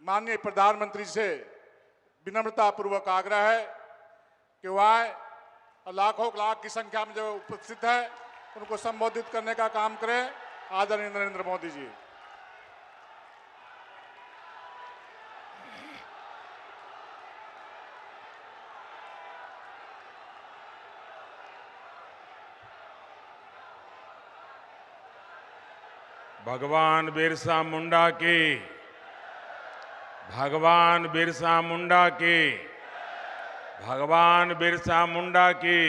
माननीय प्रधानमंत्री से विनम्रता पूर्वक आग्रह है कि वह आए और लाखों लाख की संख्या में जो उपस्थित है उनको संबोधित करने का काम करें। आदरणीय नरेंद्र मोदी जी। भगवान बिरसा मुंडा की, भगवान बिरसा मुंडा की, भगवान बिरसा मुंडा की।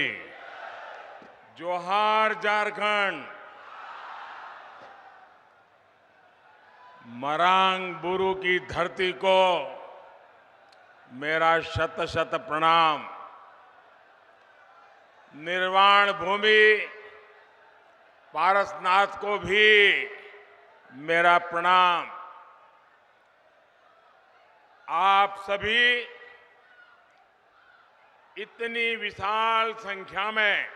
जोहार झारखंड। मरांग बुरु की धरती को मेरा शत शत प्रणाम। निर्वाण भूमि पारसनाथ को भी मेरा प्रणाम। आप सभी इतनी विशाल संख्या में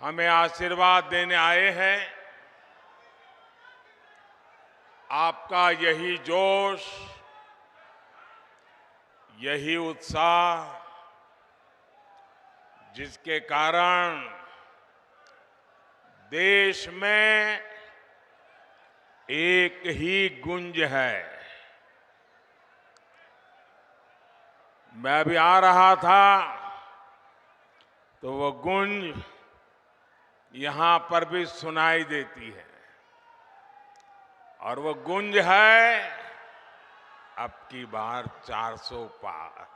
हमें आशीर्वाद देने आए हैं। आपका यही जोश, यही उत्साह, जिसके कारण देश में एक ही गूंज है। मैं अभी आ रहा था तो वो गूंज यहां पर भी सुनाई देती है और वो गूंज है अब की बार 400 पार।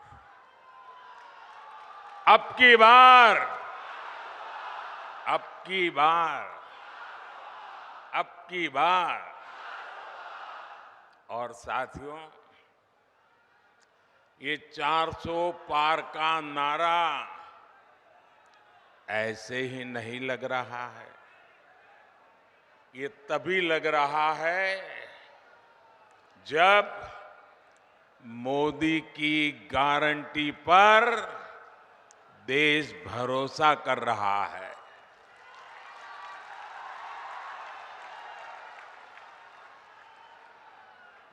अब की बार, अब की बार, अब की बार। और साथियों, ये 400 पार का नारा ऐसे ही नहीं लग रहा है। ये तभी लग रहा है जब मोदी की गारंटी पर देश भरोसा कर रहा है।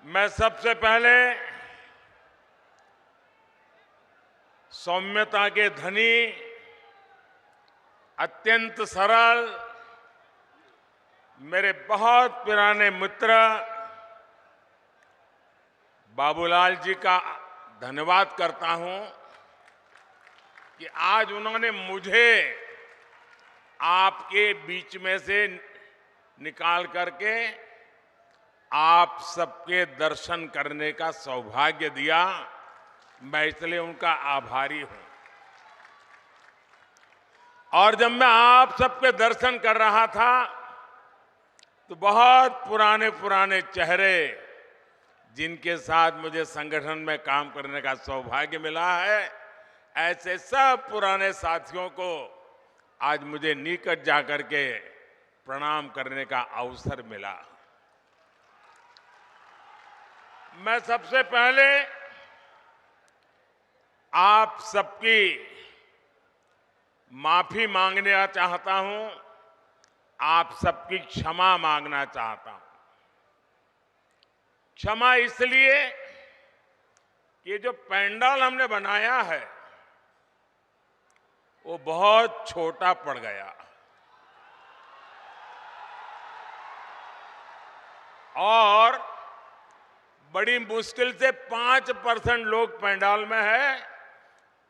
मैं सबसे पहले सौम्यता के धनी, अत्यंत सरल, मेरे बहुत पुराने मित्र बाबूलाल जी का धन्यवाद करता हूं कि आज उन्होंने मुझे आपके बीच में से निकाल करके आप सबके दर्शन करने का सौभाग्य दिया। मैं इसलिए उनका आभारी हूं। और जब मैं आप सबके दर्शन कर रहा था तो बहुत पुराने पुराने चेहरे, जिनके साथ मुझे संगठन में काम करने का सौभाग्य मिला है, ऐसे सब पुराने साथियों को आज मुझे निकट जाकर के प्रणाम करने का अवसर मिला। मैं सबसे पहले आप सबकी माफी मांगना चाहता हूं, आप सबकी क्षमा मांगना चाहता हूं। क्षमा इसलिए कि ये जो पंडाल हमने बनाया है वो बहुत छोटा पड़ गया और बड़ी मुश्किल से 5% लोग पंडाल में है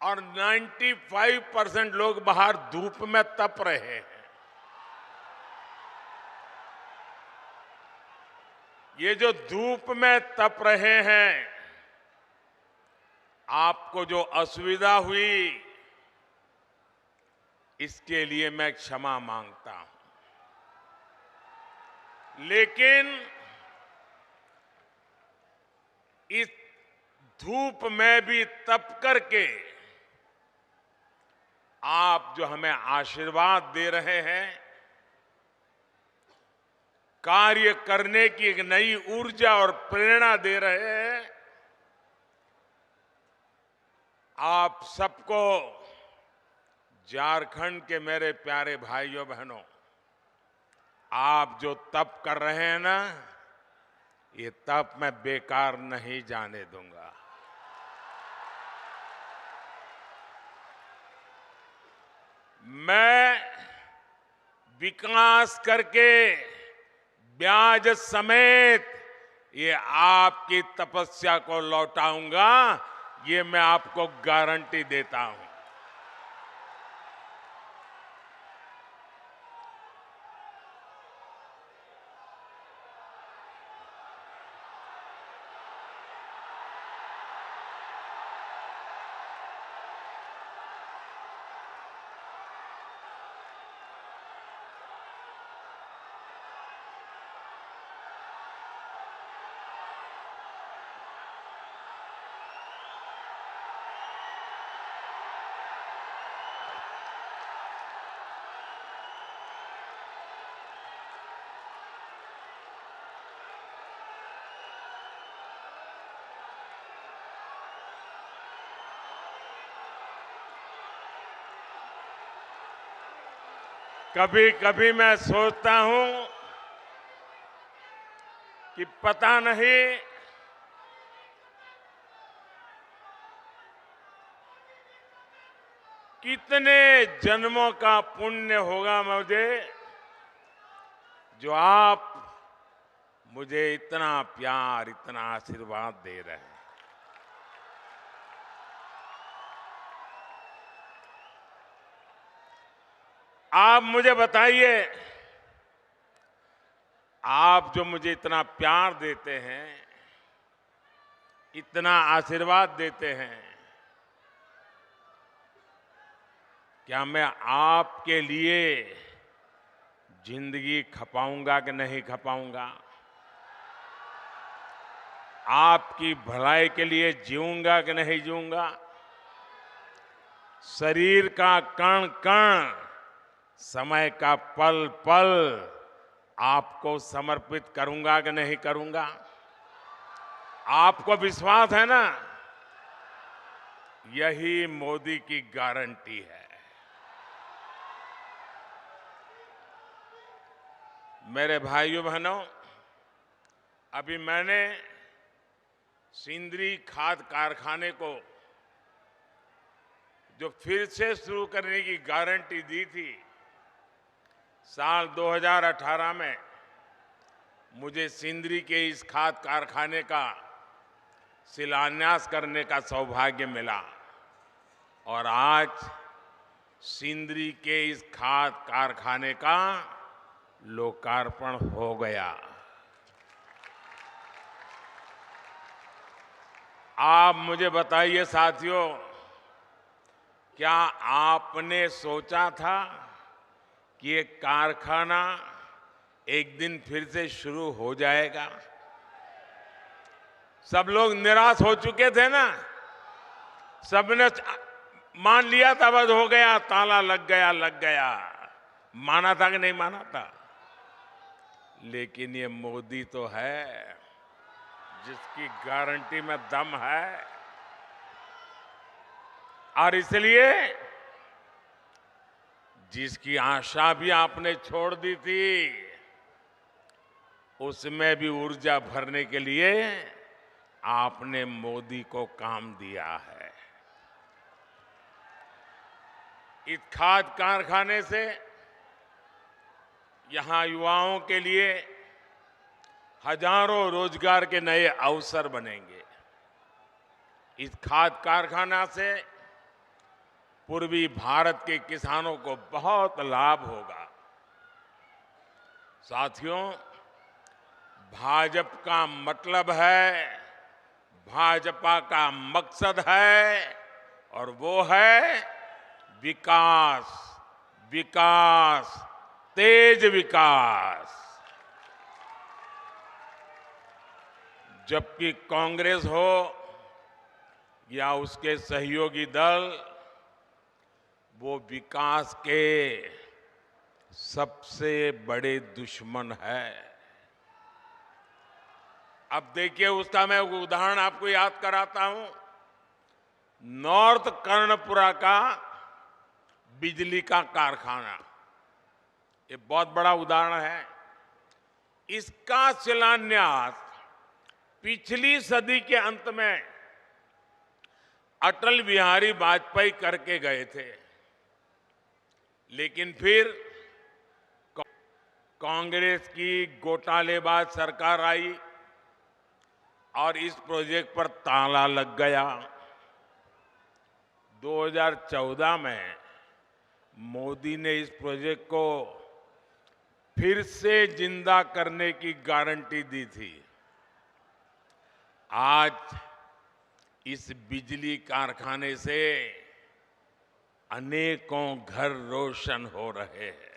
और 95% लोग बाहर धूप में तप रहे हैं। ये जो धूप में तप रहे हैं, आपको जो असुविधा हुई, इसके लिए मैं क्षमा मांगता हूं। लेकिन इस धूप में भी तप करके आप जो हमें आशीर्वाद दे रहे हैं, कार्य करने की एक नई ऊर्जा और प्रेरणा दे रहे हैं, आप सबको, झारखंड के मेरे प्यारे भाइयों बहनों, आप जो तप कर रहे हैं ना, ये तप मैं बेकार नहीं जाने दूंगा। मैं विकास करके ब्याज समेत ये आपकी तपस्या को लौटाऊंगा, ये मैं आपको गारंटी देता हूं। कभी कभी मैं सोचता हूं कि पता नहीं कितने जन्मों का पुण्य होगा मुझे, जो आप मुझे इतना प्यार, इतना आशीर्वाद दे रहे हैं। आप मुझे बताइए, आप जो मुझे इतना प्यार देते हैं, इतना आशीर्वाद देते हैं, क्या मैं आपके लिए जिंदगी खपाऊंगा कि नहीं खपाऊंगा? आपकी भलाई के लिए जीऊंगा कि नहीं जीऊंगा? शरीर का कण कण, समय का पल पल आपको समर्पित करूंगा कि नहीं करूंगा? आपको विश्वास है ना? यही मोदी की गारंटी है। मेरे भाइयों बहनों, अभी मैंने सिंदरी खाद कारखाने को जो फिर से शुरू करने की गारंटी दी थी, साल 2018 में मुझे सिंदरी के इस खाद कारखाने का शिलान्यास करने का सौभाग्य मिला और आज सिंदरी के इस खाद कारखाने का लोकार्पण हो गया। आप मुझे बताइए साथियों, क्या आपने सोचा था कि ये कारखाना एक दिन फिर से शुरू हो जाएगा? सब लोग निराश हो चुके थे ना, सबने मान लिया था बस हो गया, ताला लग गया। माना था कि नहीं माना था? लेकिन ये मोदी तो है जिसकी गारंटी में दम है, और इसलिए जिसकी आशा भी आपने छोड़ दी थी, उसमें भी ऊर्जा भरने के लिए आपने मोदी को काम दिया है। इस खाद कारखाने से यहां युवाओं के लिए हजारों रोजगार के नए अवसर बनेंगे। इस खाद कारखाना से पूर्वी भारत के किसानों को बहुत लाभ होगा। साथियों, भाजपा का मतलब है, भाजपा का मकसद है, और वो है विकास, विकास, तेज विकास। जबकि कांग्रेस हो या उसके सहयोगी दल, वो विकास के सबसे बड़े दुश्मन है। अब देखिए, उसका मैं उदाहरण आपको याद कराता हूं। नॉर्थ कर्णपुरा का बिजली का कारखाना, ये बहुत बड़ा उदाहरण है। इसका शिलान्यास पिछली सदी के अंत में अटल बिहारी वाजपेयी करके गए थे, लेकिन फिर कांग्रेस की घोटालेबाज सरकार आई और इस प्रोजेक्ट पर ताला लग गया। 2014 में मोदी ने इस प्रोजेक्ट को फिर से जिंदा करने की गारंटी दी थी। आज इस बिजली कारखाने से अनेकों घर रोशन हो रहे हैं।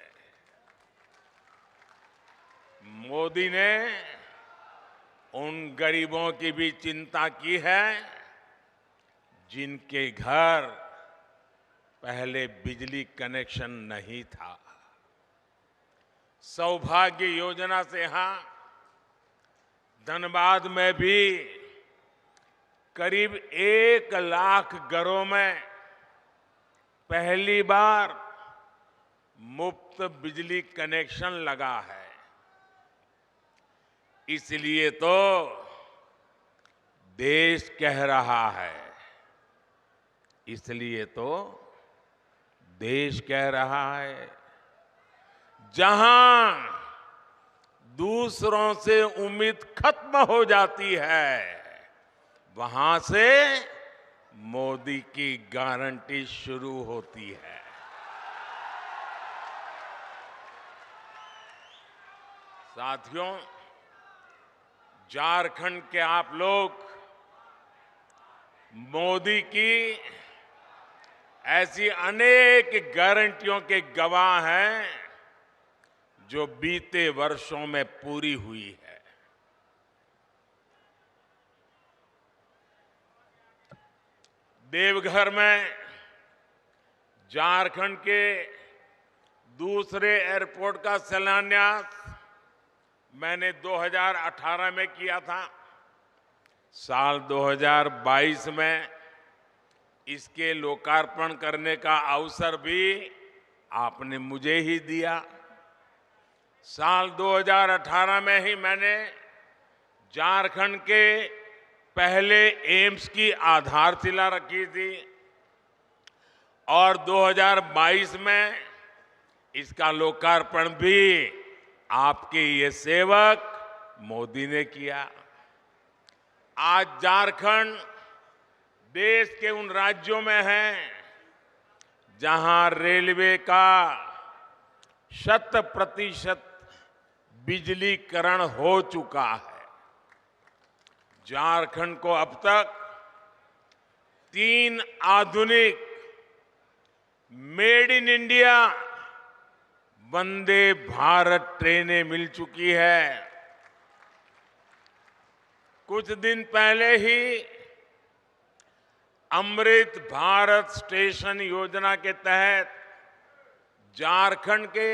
मोदी ने उन गरीबों की भी चिंता की है जिनके घर पहले बिजली कनेक्शन नहीं था। सौभाग्य योजना से यहां धनबाद में भी करीब 1 लाख घरों में पहली बार मुफ्त बिजली कनेक्शन लगा है। इसलिए तो देश कह रहा है, इसलिए तो देश कह रहा है, जहां दूसरों से उम्मीद खत्म हो जाती है, वहां से मोदी की गारंटी शुरू होती है। साथियों, झारखंड के आप लोग मोदी की ऐसी अनेक गारंटियों के गवाह हैं जो बीते वर्षों में पूरी हुई है। देवघर में झारखंड के दूसरे एयरपोर्ट का शिलान्यास मैंने 2018 में किया था। साल 2022 में इसके लोकार्पण करने का अवसर भी आपने मुझे ही दिया। साल 2018 में ही मैंने झारखंड के पहले एम्स की आधारशिला रखी थी और 2022 में इसका लोकार्पण भी आपके ये सेवक मोदी ने किया। आज झारखंड देश के उन राज्यों में है जहां रेलवे का 100% बिजलीकरण हो चुका है। झारखंड को अब तक 3 आधुनिक made in India Vande Bharat ट्रेनें मिल चुकी है। कुछ दिन पहले ही अमृत भारत स्टेशन योजना के तहत झारखंड के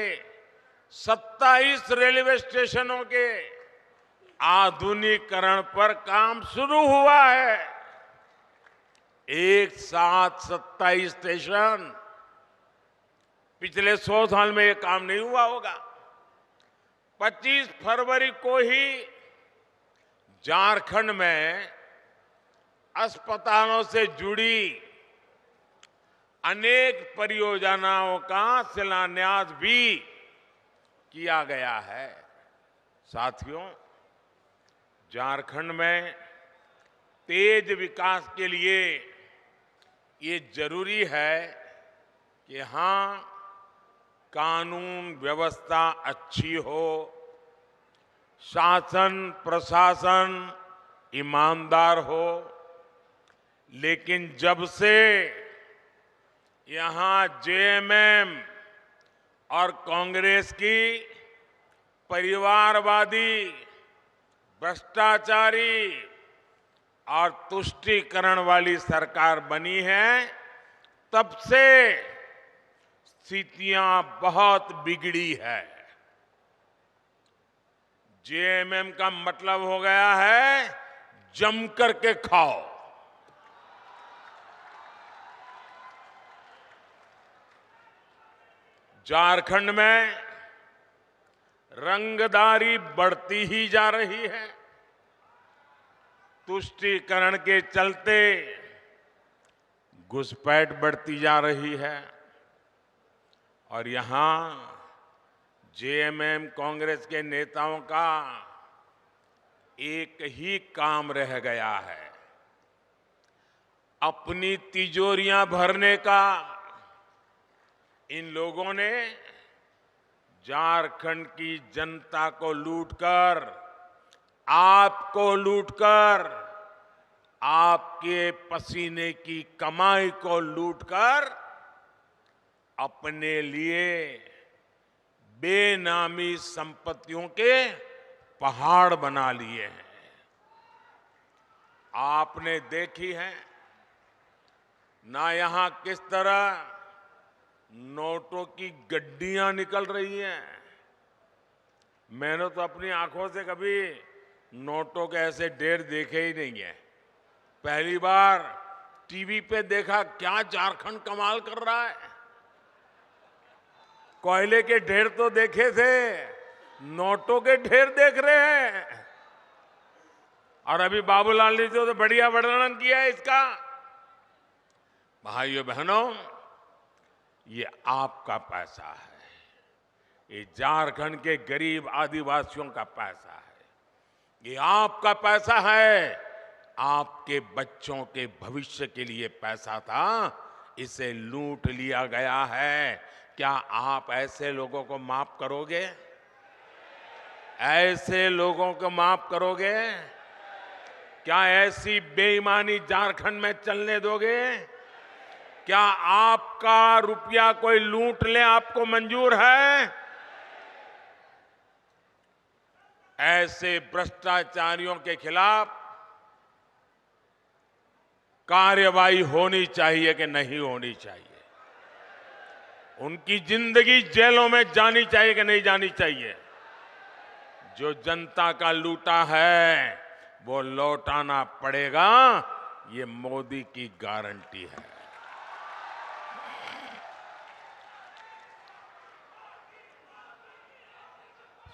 27 रेलवे स्टेशनों के आधुनिकीकरण पर काम शुरू हुआ है। एक साथ 27 स्टेशन, पिछले 100 साल में ये काम नहीं हुआ होगा। 25 फरवरी को ही झारखंड में अस्पतालों से जुड़ी अनेक परियोजनाओं का शिलान्यास भी किया गया है। साथियों, झारखंड में तेज विकास के लिए ये जरूरी है कि यहां कानून व्यवस्था अच्छी हो, शासन प्रशासन ईमानदार हो। लेकिन जब से यहां जेएमएम और कांग्रेस की परिवारवादी, भ्रष्टाचारी और तुष्टीकरण वाली सरकार बनी है, तब से स्थितियां बहुत बिगड़ी है। जेएमएम का मतलब हो गया है जम करके खाओ। झारखंड में रंगदारी बढ़ती ही जा रही है। तुष्टीकरण के चलते घुसपैठ बढ़ती जा रही है और यहां जेएमएम कांग्रेस के नेताओं का एक ही काम रह गया है, अपनी तिजोरियां भरने का। इन लोगों ने झारखंड की जनता को लूटकर, आपको लूटकर, आपके पसीने की कमाई को लूटकर अपने लिए बेनामी संपत्तियों के पहाड़ बना लिए हैं। आपने देखी है ना यहां किस तरह नोटों की गड्डियां निकल रही हैं। मैंने तो अपनी आंखों से कभी नोटों के ऐसे ढेर देखे ही नहीं है। पहली बार टीवी पे देखा, क्या झारखंड कमाल कर रहा है। कोयले के ढेर तो देखे थे, नोटों के ढेर देख रहे हैं। और अभी बाबूलाल ने तो बढ़िया वर्णन किया है इसका। भाइयों बहनों, ये आपका पैसा है, ये झारखंड के गरीब आदिवासियों का पैसा है, ये आपका पैसा है। आपके बच्चों के भविष्य के लिए पैसा था, इसे लूट लिया गया है। क्या आप ऐसे लोगों को माफ करोगे? ऐसे लोगों को माफ करोगे? क्या ऐसी बेईमानी झारखंड में चलने दोगे? क्या आपका रुपया कोई लूट ले आपको मंजूर है? ऐसे भ्रष्टाचारियों के खिलाफ कार्रवाई होनी चाहिए कि नहीं होनी चाहिए? उनकी जिंदगी जेलों में जानी चाहिए कि नहीं जानी चाहिए? जो जनता का लूटा है वो लौटाना पड़ेगा, ये मोदी की गारंटी है।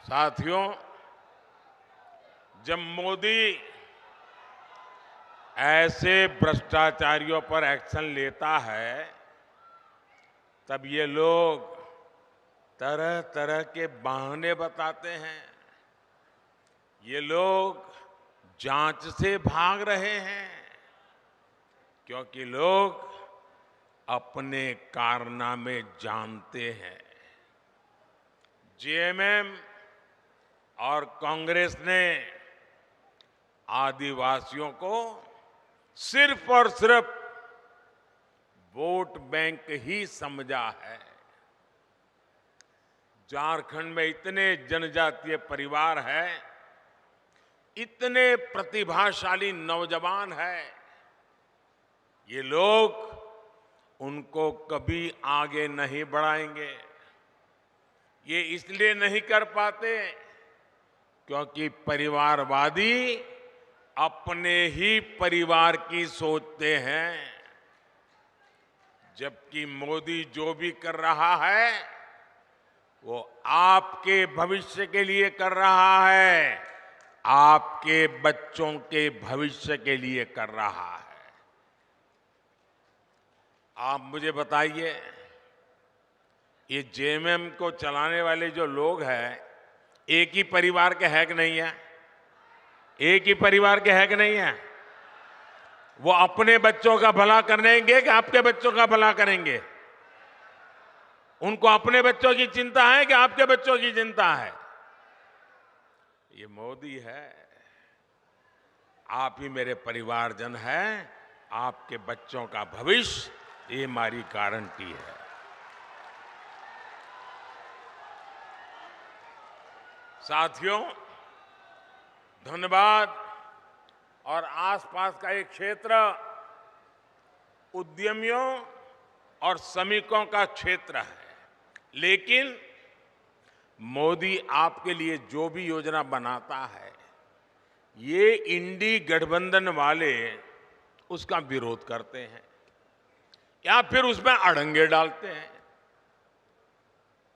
साथियों, जब मोदी ऐसे भ्रष्टाचारियों पर एक्शन लेता है, तब ये लोग तरह तरह के बहाने बताते हैं। ये लोग जांच से भाग रहे हैं क्योंकि लोग अपने कारनामे जानते हैं। जेएमएम और कांग्रेस ने आदिवासियों को सिर्फ और सिर्फ वोट बैंक ही समझा है। झारखंड में इतने जनजातीय परिवार हैं, इतने प्रतिभाशाली नौजवान हैं, ये लोग उनको कभी आगे नहीं बढ़ाएंगे। ये इसलिए नहीं कर पाते क्योंकि परिवारवादी अपने ही परिवार की सोचते हैं, जबकि मोदी जो भी कर रहा है वो आपके भविष्य के लिए कर रहा है, आपके बच्चों के भविष्य के लिए कर रहा है। आप मुझे बताइए, ये जेएमएम को चलाने वाले जो लोग हैं, एक ही परिवार के है कि नहीं है? एक ही परिवार के है कि नहीं है? वो अपने बच्चों का भला करेंगे कि आपके बच्चों का भला करेंगे? उनको अपने बच्चों की चिंता है कि आपके बच्चों की चिंता है? ये मोदी है। आप ही मेरे परिवारजन हैं, आपके बच्चों का भविष्य ये हमारी गारंटी है। साथियों, धनबाद और आसपास का एक क्षेत्र उद्यमियों और श्रमिकों का क्षेत्र है, लेकिन मोदी आपके लिए जो भी योजना बनाता है, ये इंडी गठबंधन वाले उसका विरोध करते हैं या फिर उसमें अड़ंगे डालते हैं।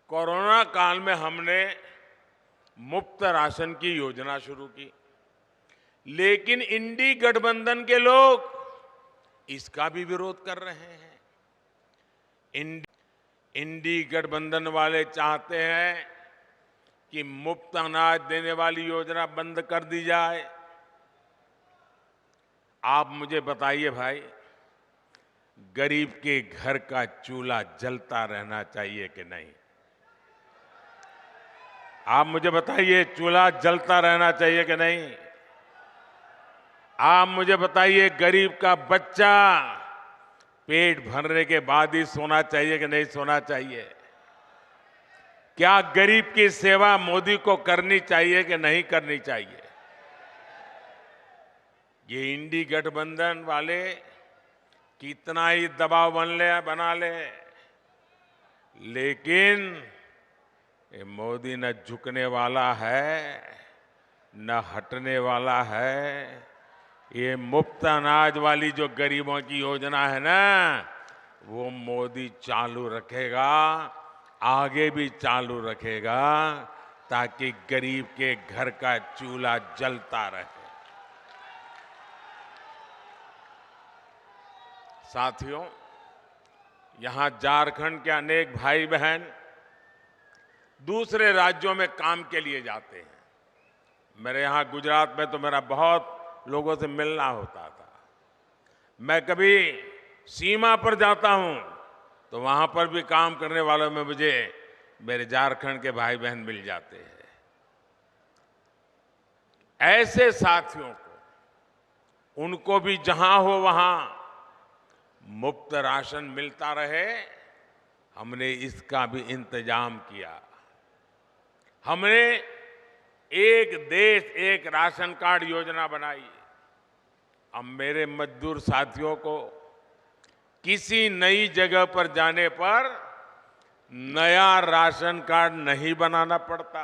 कोरोना काल में हमने मुफ्त राशन की योजना शुरू की। लेकिन इंडी गठबंधन के लोग इसका भी विरोध कर रहे हैं। इंडी गठबंधन वाले चाहते हैं कि मुफ्त अनाज देने वाली योजना बंद कर दी जाए। आप मुझे बताइए भाई, गरीब के घर का चूल्हा जलता रहना चाहिए कि नहीं? आप मुझे बताइए, चूल्हा जलता रहना चाहिए कि नहीं? आप मुझे बताइए, गरीब का बच्चा पेट भरने के बाद ही सोना चाहिए कि नहीं सोना चाहिए? क्या गरीब की सेवा मोदी को करनी चाहिए कि नहीं करनी चाहिए? ये इंडी गठबंधन वाले कितना ही दबाव बना ले, लेकिन ये मोदी न झुकने वाला है न हटने वाला है। ये मुफ्त अनाज वाली जो गरीबों की योजना है ना, वो मोदी चालू रखेगा, आगे भी चालू रखेगा, ताकि गरीब के घर का चूल्हा जलता रहे। साथियों, यहां झारखंड के अनेक भाई बहन दूसरे राज्यों में काम के लिए जाते हैं। मेरे यहां गुजरात में तो मेरा बहुत लोगों से मिलना होता था। मैं कभी सीमा पर जाता हूं तो वहां पर भी काम करने वालों में मुझे मेरे झारखंड के भाई बहन मिल जाते हैं। ऐसे साथियों को, उनको भी जहां हो वहां मुफ्त राशन मिलता रहे, हमने इसका भी इंतजाम किया। हमने एक देश एक राशन कार्ड योजना बनाई। अब मेरे मजदूर साथियों को किसी नई जगह पर जाने पर नया राशन कार्ड नहीं बनाना पड़ता।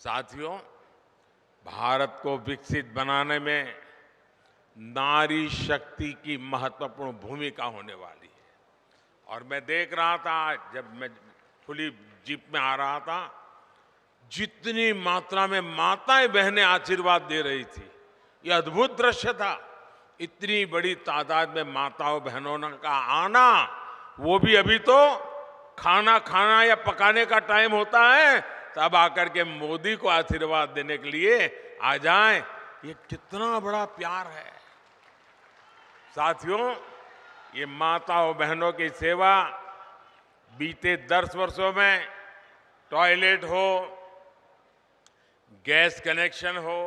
साथियों, भारत को विकसित बनाने में नारी शक्ति की महत्वपूर्ण भूमिका होने वाली है। और मैं देख रहा था, जब मैं खुली जीप में आ रहा था, जितनी मात्रा में माताएं बहनें आशीर्वाद दे रही थी, यह अद्भुत दृश्य था। इतनी बड़ी तादाद में माताओं बहनों का आना, वो भी अभी तो खाना खाना या पकाने का टाइम होता है, तब आकर के मोदी को आशीर्वाद देने के लिए आ जाएं। ये कितना बड़ा प्यार है। साथियों, ये माताओं बहनों की सेवा बीते 10 वर्षों में टॉयलेट हो, गैस कनेक्शन हो,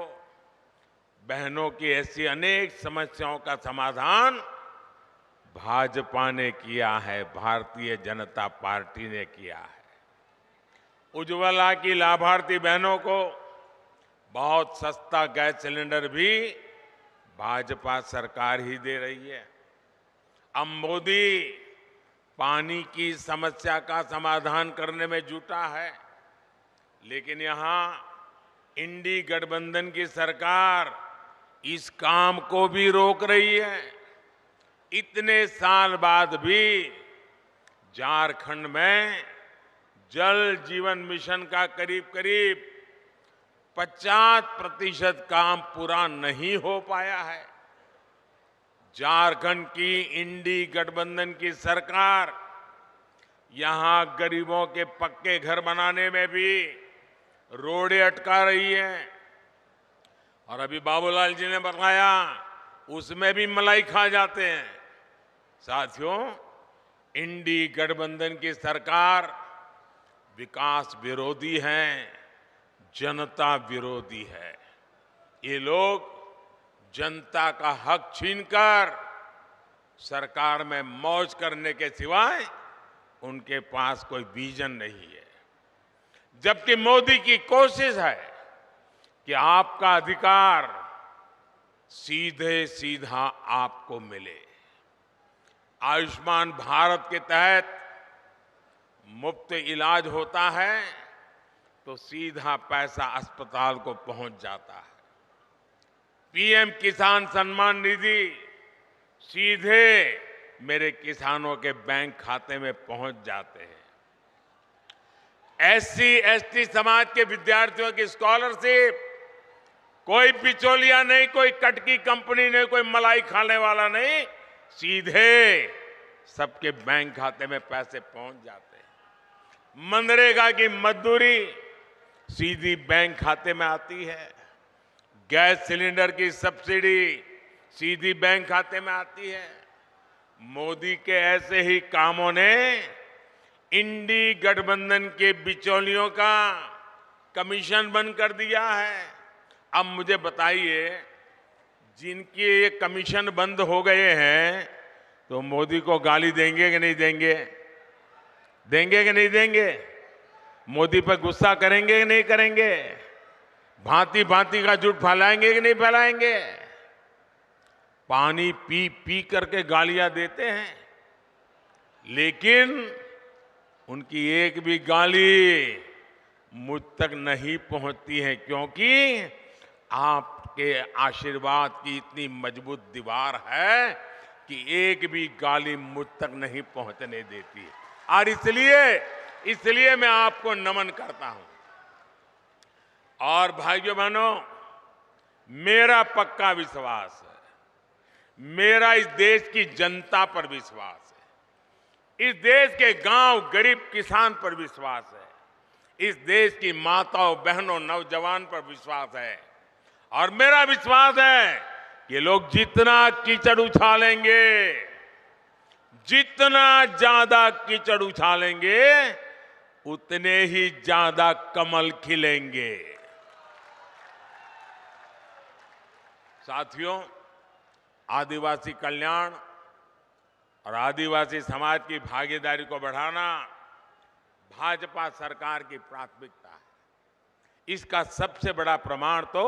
बहनों की ऐसी अनेक समस्याओं का समाधान भाजपा ने किया है, भारतीय जनता पार्टी ने किया है। उज्ज्वला की लाभार्थी बहनों को बहुत सस्ता गैस सिलेंडर भी भाजपा सरकार ही दे रही है। अब मोदी पानी की समस्या का समाधान करने में जुटा है, लेकिन यहां इंडी गठबंधन की सरकार इस काम को भी रोक रही है। इतने साल बाद भी झारखंड में जल जीवन मिशन का करीब करीब 50% काम पूरा नहीं हो पाया है। झारखंड की इंडी गठबंधन की सरकार यहां गरीबों के पक्के घर बनाने में भी रोड़े अटका रही है। और अभी बाबूलाल जी ने बताया, उसमें भी मलाई खा जाते हैं। साथियों, इंडी गठबंधन की सरकार विकास विरोधी है, जनता विरोधी है। ये लोग जनता का हक छीनकर सरकार में मौज करने के सिवाय उनके पास कोई विजन नहीं है। जबकि मोदी की कोशिश है कि आपका अधिकार सीधे सीधा आपको मिले। आयुष्मान भारत के तहत मुफ्त इलाज होता है तो सीधा पैसा अस्पताल को पहुंच जाता है। पीएम किसान सम्मान निधि सीधे मेरे किसानों के बैंक खाते में पहुंच जाते हैं। एससी एसटी समाज के विद्यार्थियों की स्कॉलरशिप कोई बिचौलिया नहीं, कोई कटकी कंपनी नहीं, कोई मलाई खाने वाला नहीं, सीधे सबके बैंक खाते में पैसे पहुंच जाते हैं। मनरेगा की मजदूरी सीधी बैंक खाते में आती है। गैस सिलेंडर की सब्सिडी सीधी बैंक खाते में आती है। मोदी के ऐसे ही कामों ने इंडी गठबंधन के बिचौलियों का कमीशन बंद कर दिया है। अब मुझे बताइए, जिनके ये कमीशन बंद हो गए हैं तो मोदी को गाली देंगे कि नहीं देंगे? देंगे कि नहीं देंगे? मोदी पर गुस्सा करेंगे कि नहीं करेंगे? भांति भांति का झूठ फैलाएंगे कि नहीं फैलाएंगे? पानी पी पी करके गालियां देते हैं, लेकिन उनकी एक भी गाली मुझ तक नहीं पहुंचती है, क्योंकि आपके आशीर्वाद की इतनी मजबूत दीवार है कि एक भी गाली मुझ तक नहीं पहुंचने देती। और इसलिए मैं आपको नमन करता हूं। और भाइयों बहनों, मेरा पक्का विश्वास है, मेरा इस देश की जनता पर विश्वास है, इस देश के गांव गरीब किसान पर विश्वास है, इस देश की माताओं बहनों नौजवान पर विश्वास है। और मेरा विश्वास है कि लोग जितना कीचड़ उछालेंगे, जितना ज्यादा कीचड़ उछालेंगे, उतने ही ज्यादा कमल खिलेंगे। साथियों, आदिवासी कल्याण और आदिवासी समाज की भागीदारी को बढ़ाना भाजपा सरकार की प्राथमिकता है। इसका सबसे बड़ा प्रमाण तो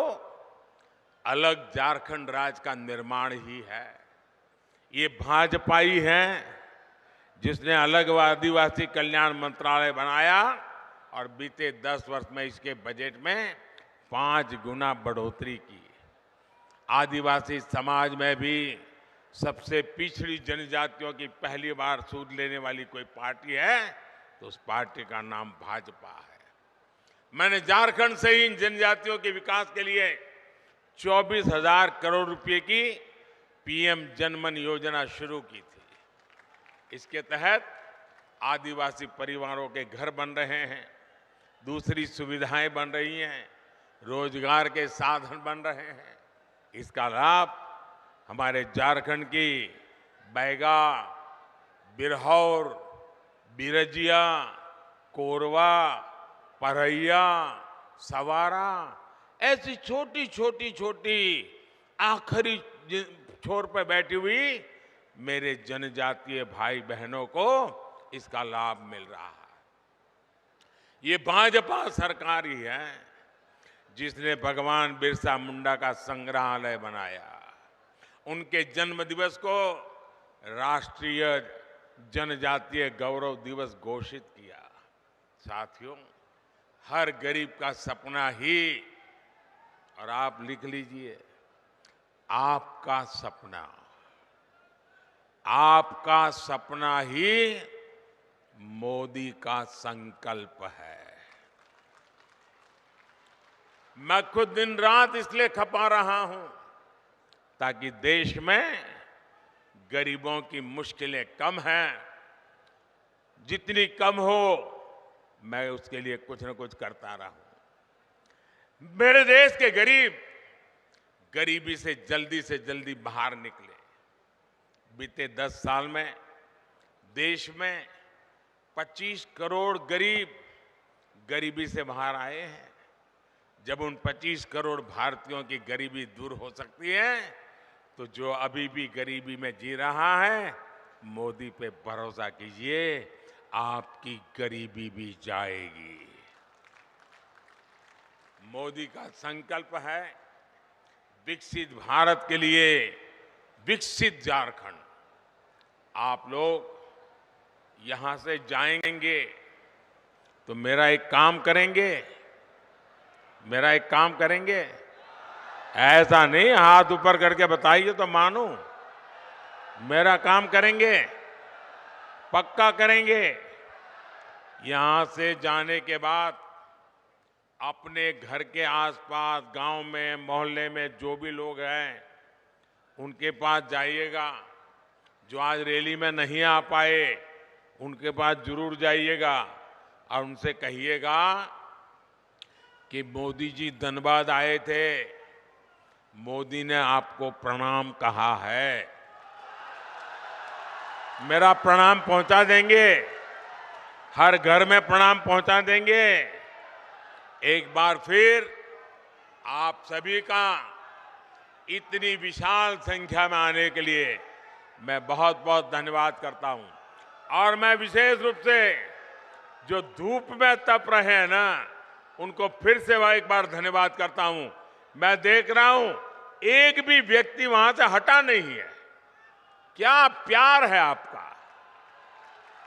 अलग झारखंड राज्य का निर्माण ही है। ये भाजपा ही है जिसने अलग आदिवासी कल्याण मंत्रालय बनाया और बीते 10 वर्ष में इसके बजट में 5 गुना बढ़ोतरी की। आदिवासी समाज में भी सबसे पिछड़ी जनजातियों की पहली बार सूद लेने वाली कोई पार्टी है तो उस पार्टी का नाम भाजपा है। मैंने झारखंड से ही इन जनजातियों के विकास के लिए 24,000 करोड़ रुपए की पीएम जनमन योजना शुरू की थी। इसके तहत आदिवासी परिवारों के घर बन रहे हैं, दूसरी सुविधाएं बन रही हैं, रोजगार के साधन बन रहे हैं। इसका लाभ हमारे झारखंड की बैगा, बिरहौर, बिरजिया, कोरवा, परैया, सवारा ऐसी छोटी आखिरी छोर पर बैठी हुई मेरे जनजातीय भाई बहनों को इसका लाभ मिल रहा है। ये भाजपा सरकार ही है जिसने भगवान बिरसा मुंडा का संग्रहालय बनाया, उनके जन्म दिवस को राष्ट्रीय जनजातीय गौरव दिवस घोषित किया। साथियों, हर गरीब का सपना ही, और आप लिख लीजिए, आपका सपना ही मोदी का संकल्प है। मैं खुद दिन रात इसलिए खपा रहा हूं ताकि देश में गरीबों की मुश्किलें कम हैं, जितनी कम हो मैं उसके लिए कुछ न कुछ करता रहूं। मेरे देश के गरीब गरीबी से जल्दी बाहर निकले। बीते 10 साल में देश में 25 करोड़ गरीब गरीबी से बाहर आए हैं। जब उन 25 करोड़ भारतीयों की गरीबी दूर हो सकती है तो जो अभी भी गरीबी में जी रहा है, मोदी पे भरोसा कीजिए, आपकी गरीबी भी जाएगी। मोदी का संकल्प है विकसित भारत के लिए विकसित झारखंड। आप लोग यहां से जाएंगे तो मेरा एक काम करेंगे, ऐसा नहीं हाथ ऊपर करके बताइए तो मानूं। मेरा काम करेंगे, पक्का करेंगे। यहां से जाने के बाद अपने घर के आसपास, गांव में, मोहल्ले में जो भी लोग हैं, उनके पास जाइएगा। जो आज रैली में नहीं आ पाए, उनके पास जरूर जाइएगा और उनसे कहिएगा कि मोदी जी धनबाद आए थे, मोदी ने आपको प्रणाम कहा है। मेरा प्रणाम पहुंचा देंगे, हर घर में प्रणाम पहुंचा देंगे। एक बार फिर आप सभी का इतनी विशाल संख्या में आने के लिए मैं बहुत बहुत धन्यवाद करता हूं। और मैं विशेष रूप से जो धूप में तप रहे हैं ना, उनको फिर से एक बार धन्यवाद करता हूं। मैं देख रहा हूं एक भी व्यक्ति वहां से हटा नहीं है। क्या प्यार है आपका,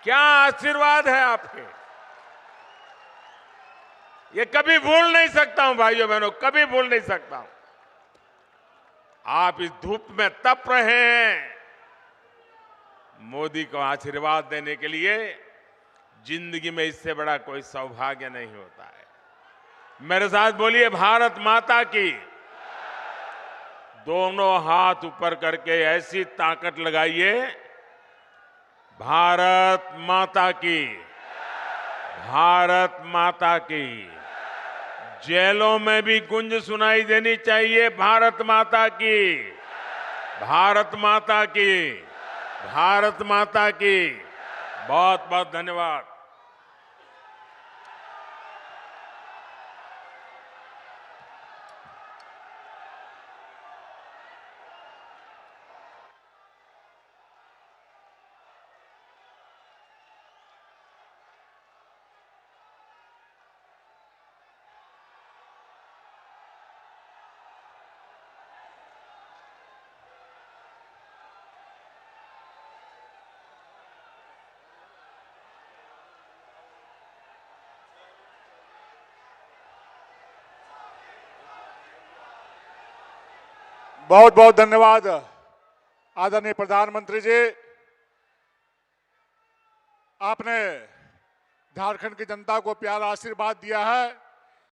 क्या आशीर्वाद है आपके, ये कभी भूल नहीं सकता हूं भाइयों बहनों, कभी भूल नहीं सकता हूं। आप इस धूप में तप रहे हैं, मोदी को आशीर्वाद देने के लिए जिंदगी में इससे बड़ा कोई सौभाग्य नहीं होता है। मेरे साथ बोलिए, भारत माता की। दोनों हाथ ऊपर करके ऐसी ताकत लगाइए, भारत माता की, भारत माता की। जेलों में भी गुंज सुनाई देनी चाहिए, भारत माता की, भारत माता की, भारत माता की। बहुत बहुत धन्यवाद। बहुत बहुत धन्यवाद आदरणीय प्रधानमंत्री जी। आपने झारखंड की जनता को प्यारा आशीर्वाद दिया है।